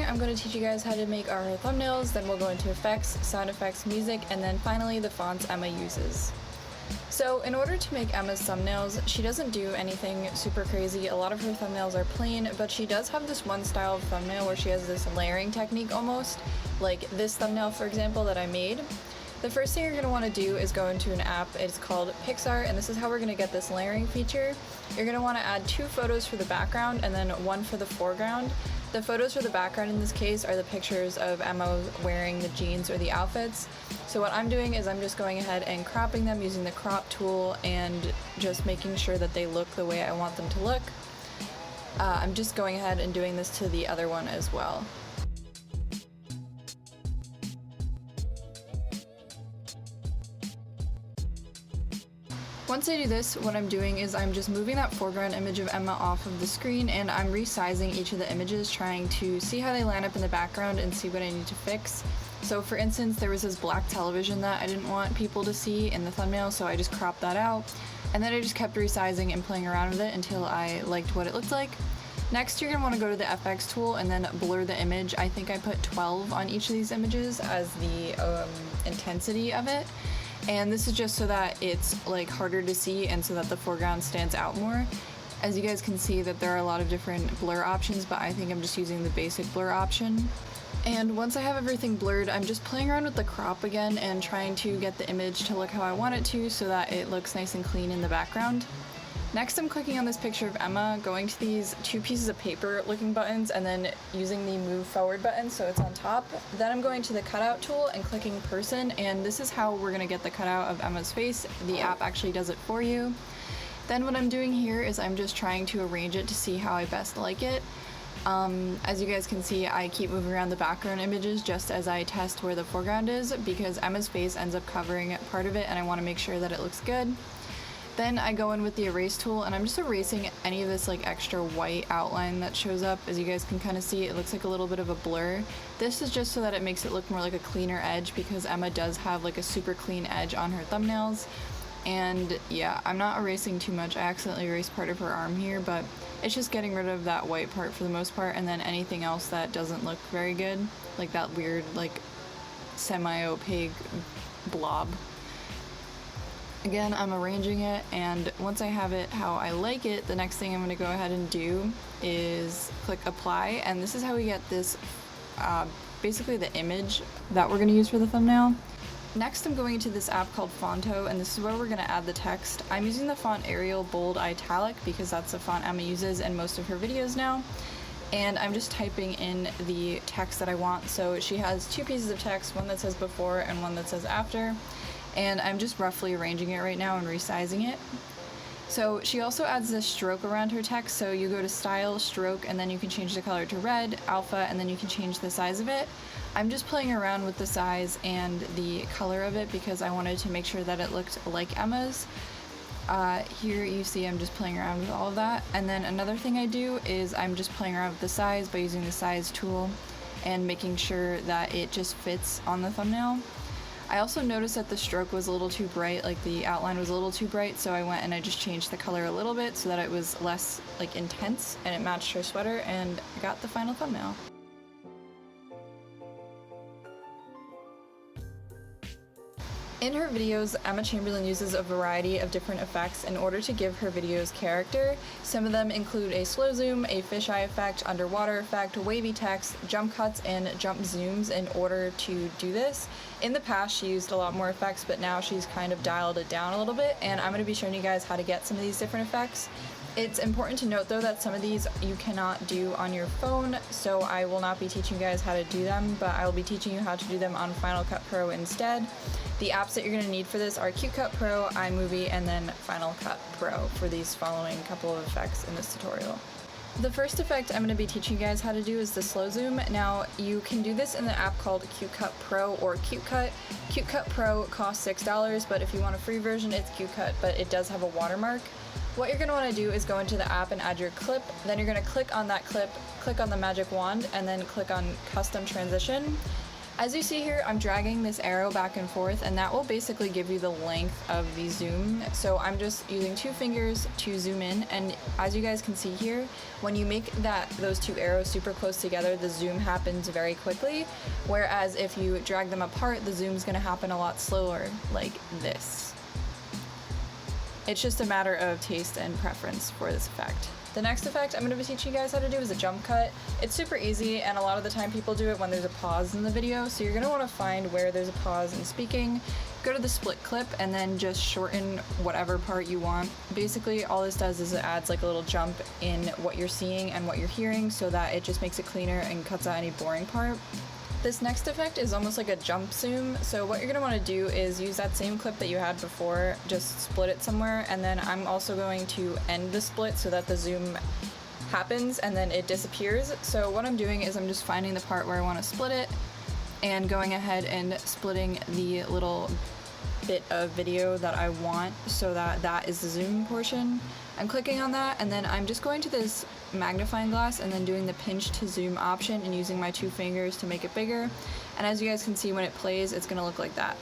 beginning, I'm going to teach you guys how to make our thumbnails, then we'll go into effects, sound effects, music, and then finally the fonts Emma uses. So in order to make Emma's thumbnails, she doesn't do anything super crazy. A lot of her thumbnails are plain, but she does have this one style of thumbnail where she has this layering technique almost, like this thumbnail for example that I made. The first thing you're going to want to do is go into an app. It's called Pixar, and this is how we're going to get this layering feature. You're going to want to add 2 photos for the background and then 1 for the foreground. The photos for the background in this case are the pictures of Emma wearing the jeans or the outfits. So what I'm doing is I'm just going ahead and cropping them using the crop tool and just making sure that they look the way I want them to look. I'm just going ahead and doing this to the other one as well. Once I do this, what I'm doing is I'm just moving that foreground image of Emma off of the screen and I'm resizing each of the images, trying to see how they line up in the background and see what I need to fix. So for instance, there was this black television that I didn't want people to see in the thumbnail, so I just cropped that out. And then I just kept resizing and playing around with it until I liked what it looked like. Next, you're going to want to go to the FX tool and then blur the image. I think I put 12 on each of these images as the intensity of it. And this is just so that it's like harder to see and so that the foreground stands out more. As you guys can see that there are a lot of different blur options, but I think I'm just using the basic blur option. And once I have everything blurred, I'm just playing around with the crop again and trying to get the image to look how I want it to so that it looks nice and clean in the background. Next, I'm clicking on this picture of Emma, going to these 2 pieces of paper looking buttons and then using the move forward button so it's on top. Then I'm going to the cutout tool and clicking person, and this is how we're going to get the cutout of Emma's face. The app actually does it for you. Then what I'm doing here is I'm just trying to arrange it to see how I best like it. As you guys can see, I keep moving around the background images just as I test where the foreground is because Emma's face ends up covering part of it and I want to make sure that it looks good. Then I go in with the erase tool and I'm just erasing any of this like extra white outline that shows up. As you guys can kind of see, it looks like a little bit of a blur. This is just so that it makes it look more like a cleaner edge because Emma does have like a super clean edge on her thumbnails. And yeah, I'm not erasing too much. I accidentally erased part of her arm here, but it's just getting rid of that white part for the most part, and then anything else that doesn't look very good, like that weird like semi-opaque blob. Again, I'm arranging it, and once I have it how I like it, the next thing I'm going to go ahead and do is click apply, and this is how we get this, basically the image that we're going to use for the thumbnail. Next, I'm going into this app called Fonto, and this is where we're going to add the text. I'm using the font Arial Bold Italic because that's the font Emma uses in most of her videos now. And I'm just typing in the text that I want. So she has 2 pieces of text, one that says before and one that says after. And I'm just roughly arranging it right now and resizing it. So she also adds this stroke around her text, so you go to style, stroke, and then you can change the color to red, alpha, and then you can change the size of it. I'm just playing around with the size and the color of it because I wanted to make sure that it looked like Emma's. Here you see I'm just playing around with all of that. And then another thing I do is I'm just playing around with the size by using the size tool and making sure that it just fits on the thumbnail. I also noticed that the stroke was a little too bright, like the outline was a little too bright, so I went and I just changed the color a little bit so that it was less like intense and it matched her sweater, and I got the final thumbnail. In her videos, Emma Chamberlain uses a variety of different effects in order to give her videos character. Some of them include a slow zoom, a fisheye effect, underwater effect, wavy text, jump cuts, and jump zooms in order to do this. In the past, she used a lot more effects, but now she's kind of dialed it down a little bit, and I'm going to be showing you guys how to get some of these different effects. It's important to note though that some of these you cannot do on your phone, so I will not be teaching you guys how to do them, but I will be teaching you how to do them on Final Cut Pro instead. The apps that you're going to need for this are CuteCut Pro, iMovie, and then Final Cut Pro for these following couple of effects in this tutorial. The first effect I'm going to be teaching you guys how to do is the slow zoom. Now, you can do this in the app called CuteCut Pro or CuteCut. CuteCut Pro costs $6, but if you want a free version, it's CuteCut, but it does have a watermark. What you're going to want to do is go into the app and add your clip. Then you're going to click on that clip, click on the magic wand, and then click on Custom Transition. As you see here, I'm dragging this arrow back and forth, and that will basically give you the length of the zoom. So I'm just using 2 fingers to zoom in, and as you guys can see here, when you make those 2 arrows super close together, the zoom happens very quickly, whereas if you drag them apart, the zoom's gonna happen a lot slower, like this. It's just a matter of taste and preference for this effect. The next effect I'm going to be teaching you guys how to do is a jump cut. It's super easy, and a lot of the time people do it when there's a pause in the video, so you're going to want to find where there's a pause in speaking, go to the split clip, and then just shorten whatever part you want. Basically, all this does is it adds like a little jump in what you're seeing and what you're hearing, so that it just makes it cleaner and cuts out any boring part. This next effect is almost like a jump zoom, so what you're going to want to do is use that same clip that you had before, just split it somewhere, and then I'm also going to end the split so that the zoom happens and then it disappears. So what I'm doing is I'm just finding the part where I want to split it and going ahead and splitting the little bit of video that I want so that that is the zoom portion. I'm clicking on that, and then I'm just going to this magnifying glass and then doing the pinch to zoom option and using my 2 fingers to make it bigger. And as you guys can see, when it plays, it's going to look like that.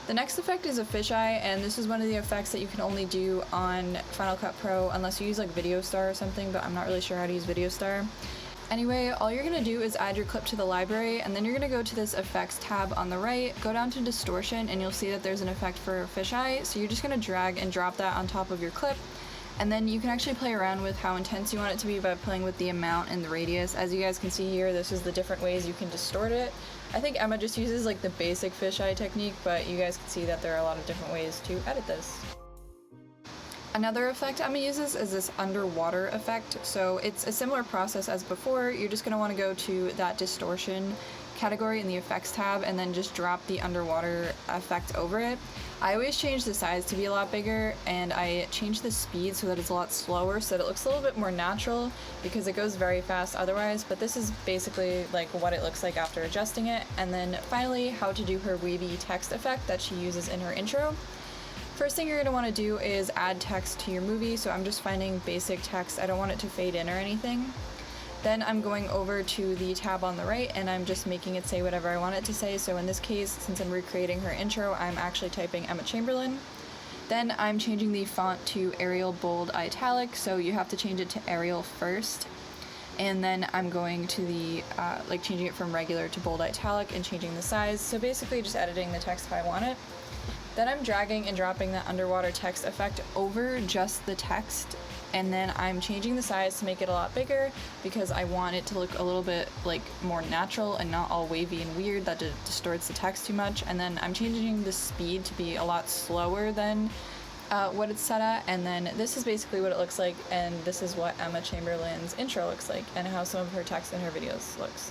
The next effect is a fisheye, and this is one of the effects that you can only do on Final Cut Pro unless you use like Video Star or something, but I'm not really sure how to use Video Star. Anyway, all you're going to do is add your clip to the library, and then you're going to go to this effects tab on the right, go down to distortion, and you'll see that there's an effect for fisheye. So you're just going to drag and drop that on top of your clip, and then you can actually play around with how intense you want it to be by playing with the amount and the radius. As you guys can see here, this is the different ways you can distort it. I think Emma just uses like the basic fisheye technique, but you guys can see that there are a lot of different ways to edit this. Another effect Emma uses is this underwater effect. So it's a similar process as before. You're just going to want to go to that distortion category in the effects tab and then just drop the underwater effect over it. I always change the size to be a lot bigger, and I change the speed so that it's a lot slower so that it looks a little bit more natural because it goes very fast otherwise, but this is basically like what it looks like after adjusting it. And then finally, how to do her wavy text effect that she uses in her intro. First thing you're going to want to do is add text to your movie, so I'm just finding basic text. I don't want it to fade in or anything. Then I'm going over to the tab on the right and I'm just making it say whatever I want it to say. So in this case, since I'm recreating her intro, I'm actually typing Emma Chamberlain. Then I'm changing the font to Arial Bold Italic, so you have to change it to Arial first. And then I'm going to the, changing it from regular to bold italic and changing the size. So basically just editing the text how I want it. Then I'm dragging and dropping that underwater text effect over just the text, and then I'm changing the size to make it a lot bigger because I want it to look a little bit like more natural and not all wavy and weird that distorts the text too much. And then I'm changing the speed to be a lot slower than what it's set at, and then this is basically what it looks like, and this is what Emma Chamberlain's intro looks like and how some of her text in her videos looks.